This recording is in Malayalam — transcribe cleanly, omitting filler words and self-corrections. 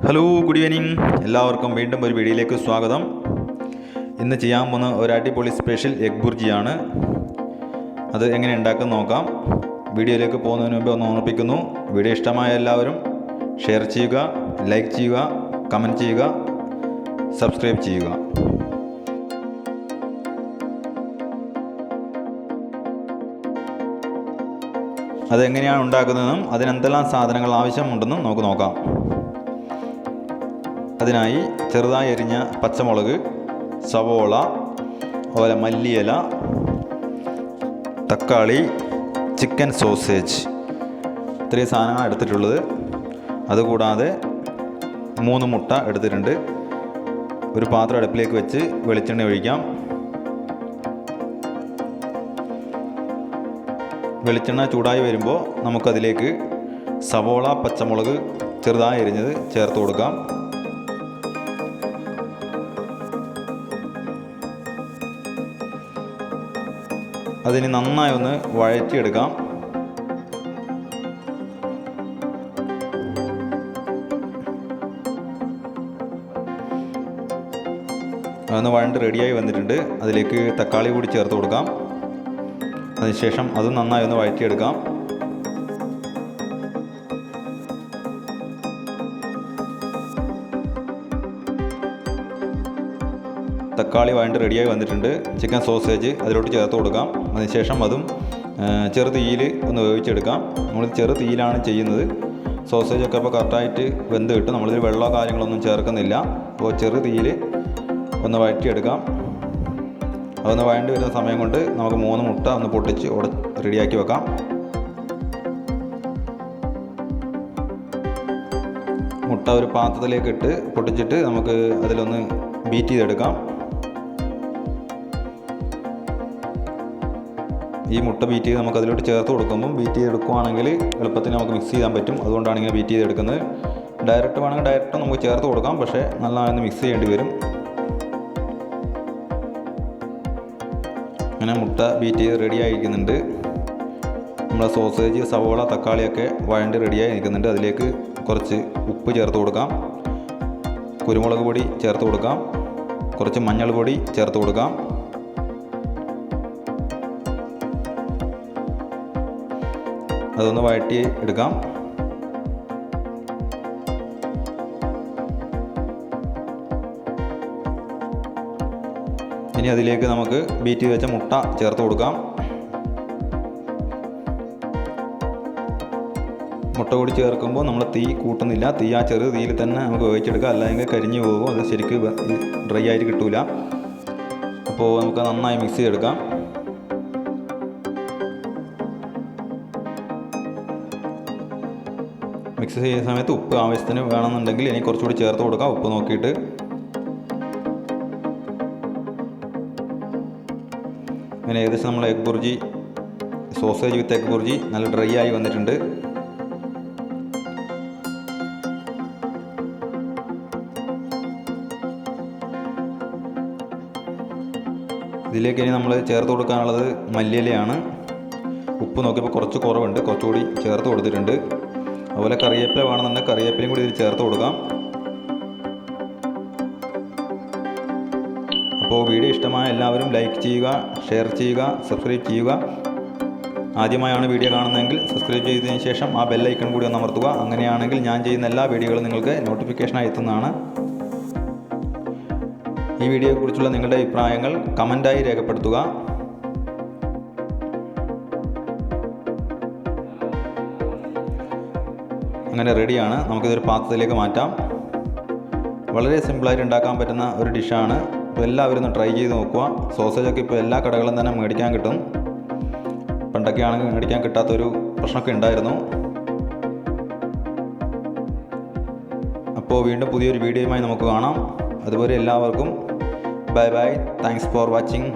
Hello, good evening. എല്ലാവർക്കും വീണ്ടും ഒരു വീഡിയോയിലേക്ക് സ്വാഗതം. ഇന്ന് ചെയ്യാൻ പോകുന്ന ഒരു അടിപൊളി സ്പെഷ്യൽ എഗ് ബുർജിയാണ്. അത് എങ്ങനെ ഉണ്ടാക്കാൻ നോക്കാം. വീഡിയോയിലേക്ക് പോകുന്നതിന് മുമ്പ് ഒന്ന് ഓർമ്മിപ്പിക്കുന്നു, വീഡിയോ ഇഷ്ടമായ എല്ലാവരും ഷെയർ ചെയ്യുക, ലൈക്ക് ചെയ്യുക, കമൻറ്റ് ചെയ്യുക, സബ്സ്ക്രൈബ് ചെയ്യുക. അതെങ്ങനെയാണ് ഉണ്ടാക്കുന്നതെന്നും അതിനെന്തെല്ലാം സാധനങ്ങൾ ആവശ്യമുണ്ടെന്നും നമുക്ക് നോക്കാം. അതിനായി ചെറുതായി എരിഞ്ഞ പച്ചമുളക്, സവോള, അതുപോലെ മല്ലിയില, തക്കാളി, ചിക്കൻ സോസേജ്, ഇത്രയും സാധനങ്ങളാണ് എടുത്തിട്ടുള്ളത്. അതുകൂടാതെ 3 മുട്ട എടുത്തിട്ടുണ്ട്. ഒരു പാത്രം അടുപ്പിലേക്ക് വെച്ച് വെളിച്ചെണ്ണ ഒഴിക്കാം. വെളിച്ചെണ്ണ ചൂടായി വരുമ്പോൾ നമുക്കതിലേക്ക് സവോള, പച്ചമുളക് ചെറുതായി എരിഞ്ഞത് ചേർത്ത് കൊടുക്കാം. അതിന് നന്നായി ഒന്ന് വഴറ്റിയെടുക്കാം. അതൊന്ന് വഴണ്ട് റെഡിയായി വന്നിട്ടുണ്ട്. അതിലേക്ക് തക്കാളി കൂടി ചേർത്ത് കൊടുക്കാം. അതിനുശേഷം അതും നന്നായി ഒന്ന് വഴറ്റിയെടുക്കാം. തക്കാളി വഴണ്ട് റെഡിയായി വന്നിട്ടുണ്ട്. ചിക്കൻ സോസേജ് അതിലോട്ട് ചേർത്ത് കൊടുക്കാം. അതിനുശേഷം അതും ചെറു തീയിൽ ഒന്ന് വേവിച്ചെടുക്കാം. നമ്മൾ ചെറു തീയിലാണ് ചെയ്യുന്നത്. സോസേജൊക്കെ അപ്പോൾ കറക്റ്റായിട്ട് വെന്ത് കിട്ടും. നമ്മളിതിൽ വെള്ളമോ കാര്യങ്ങളൊന്നും ചേർക്കുന്നില്ല. അപ്പോൾ ചെറു തീയിൽ ഒന്ന് വഴറ്റിയെടുക്കാം. അതൊന്ന് വഴണ്ടി വരുന്ന സമയം കൊണ്ട് നമുക്ക് 3 മുട്ട ഒന്ന് പൊട്ടിച്ച് റെഡിയാക്കി വെക്കാം. മുട്ട ഒരു പാത്രത്തിലേക്ക് ഇട്ട് പൊട്ടിച്ചിട്ട് നമുക്ക് അതിലൊന്ന് ബീറ്റ് ചെയ്തെടുക്കാം. ഈ മുട്ട ബീറ്റ് ചെയ്ത് നമുക്ക് അതിലോട്ട് ചേർത്ത് കൊടുക്കുമ്പം ബീറ്റ് ചെയ്തെടുക്കുകയാണെങ്കിൽ എളുപ്പത്തിന് നമുക്ക് മിക്സ് ചെയ്യാൻ പറ്റും. അതുകൊണ്ടാണ് ഇങ്ങനെ ബീറ്റ് ചെയ്തെടുക്കുന്നത്. ഡയറക്റ്റ് വേണമെങ്കിൽ ഡയറക്റ്റ് നമുക്ക് ചേർത്ത് കൊടുക്കാം, പക്ഷേ നല്ലതായൊന്ന് മിക്സ് ചെയ്യേണ്ടി വരും. അങ്ങനെ മുട്ട ബീറ്റ് ചെയ്ത് റെഡി ആയിരിക്കുന്നുണ്ട്. നമ്മളെ സോസേജ്, സവോള, തക്കാളിയൊക്കെ വഴണ്ട് റെഡിയായി നിൽക്കുന്നുണ്ട്. അതിലേക്ക് കുറച്ച് ഉപ്പ് ചേർത്ത് കൊടുക്കാം, കുരുമുളക് പൊടി ചേർത്ത് കൊടുക്കാം, കുറച്ച് മഞ്ഞൾ പൊടി ചേർത്ത് കൊടുക്കാം. അതൊന്ന് വഴറ്റി എടുക്കാം. ഇനി അതിലേക്ക് നമുക്ക് ബീറ്റ് ചെയ്ത് വെച്ച മുട്ട ചേർത്ത് കൊടുക്കാം. മുട്ട കൂടി ചേർക്കുമ്പോൾ നമ്മൾ തീ കൂട്ടുന്നില്ല. തീ ആ ചെറു തീയിൽ തന്നെ നമുക്ക് വേവിച്ചെടുക്കാം, അല്ലെങ്കിൽ കരിഞ്ഞു പോകും. അത് ശരിക്കും ഡ്രൈ ആയിട്ട് കിട്ടില്ല. അപ്പോൾ നമുക്ക് നന്നായി മിക്സ് ചെയ്തെടുക്കാം. മിക്സ് ചെയ്യുന്ന സമയത്ത് ഉപ്പ് ആവശ്യത്തിന് വേണമെന്നുണ്ടെങ്കിൽ ഇനി കുറച്ചുകൂടി ചേർത്ത് കൊടുക്കാം, ഉപ്പ് നോക്കിയിട്ട്. അങ്ങനെ ഏകദേശം നമ്മൾ എഗ് ബുർജി, സോസേജ് വിത്ത് എഗ് ബുർജി നല്ല ഡ്രൈ ആയി വന്നിട്ടുണ്ട്. ഇതിലേക്ക് ഇനി നമ്മൾ ചേർത്ത് കൊടുക്കാനുള്ളത് മല്ലിയിലയാണ്. ഉപ്പ് നോക്കിയപ്പോൾ കുറച്ച് കുറവുണ്ട്, കുറച്ചുകൂടി ചേർത്ത് കൊടുത്തിട്ടുണ്ട്. അതുപോലെ കറിവേപ്പില വേണമെന്നുണ്ടെങ്കിൽ കറിവേപ്പിലയും കൂടി ഇതിൽ ചേർത്ത് കൊടുക്കാം. അപ്പോൾ വീഡിയോ ഇഷ്ടമായ എല്ലാവരും ലൈക്ക് ചെയ്യുക, ഷെയർ ചെയ്യുക, സബ്സ്ക്രൈബ് ചെയ്യുക. ആദ്യമായാണ് വീഡിയോ കാണുന്നതെങ്കിൽ സബ്സ്ക്രൈബ് ചെയ്തതിന് ശേഷം ആ ബെല്ലൈക്കൺ കൂടി ഒന്ന് അമർത്തുക. അങ്ങനെയാണെങ്കിൽ ഞാൻ ചെയ്യുന്ന എല്ലാ വീഡിയോകളും നിങ്ങൾക്ക് നോട്ടിഫിക്കേഷനായി എത്തുന്നതാണ്. ഈ വീഡിയോയെക്കുറിച്ചുള്ള നിങ്ങളുടെ അഭിപ്രായങ്ങൾ കമൻറ്റായി രേഖപ്പെടുത്തുക. അങ്ങനെ റെഡിയാണ്. നമുക്കിതൊരു പാത്രത്തിലേക്ക് മാറ്റാം. വളരെ സിമ്പിളായിട്ട് ഉണ്ടാക്കാൻ പറ്റുന്ന ഒരു ഡിഷാണ്. അപ്പോൾ എല്ലാവരും ഒന്ന് ട്രൈ ചെയ്ത് നോക്കുക. സോസേജൊക്കെ ഇപ്പോൾ എല്ലാ കടകളും തന്നെ മേടിക്കാൻ കിട്ടും. പണ്ടൊക്കെ ആണെങ്കിൽ മേടിക്കാൻ കിട്ടാത്തൊരു പ്രശ്നമൊക്കെ ഉണ്ടായിരുന്നു. അപ്പോൾ വീണ്ടും പുതിയൊരു വീഡിയോയുമായി നമുക്ക് കാണാം. അതുപോലെ എല്ലാവർക്കും bye bye. Thanks for watching.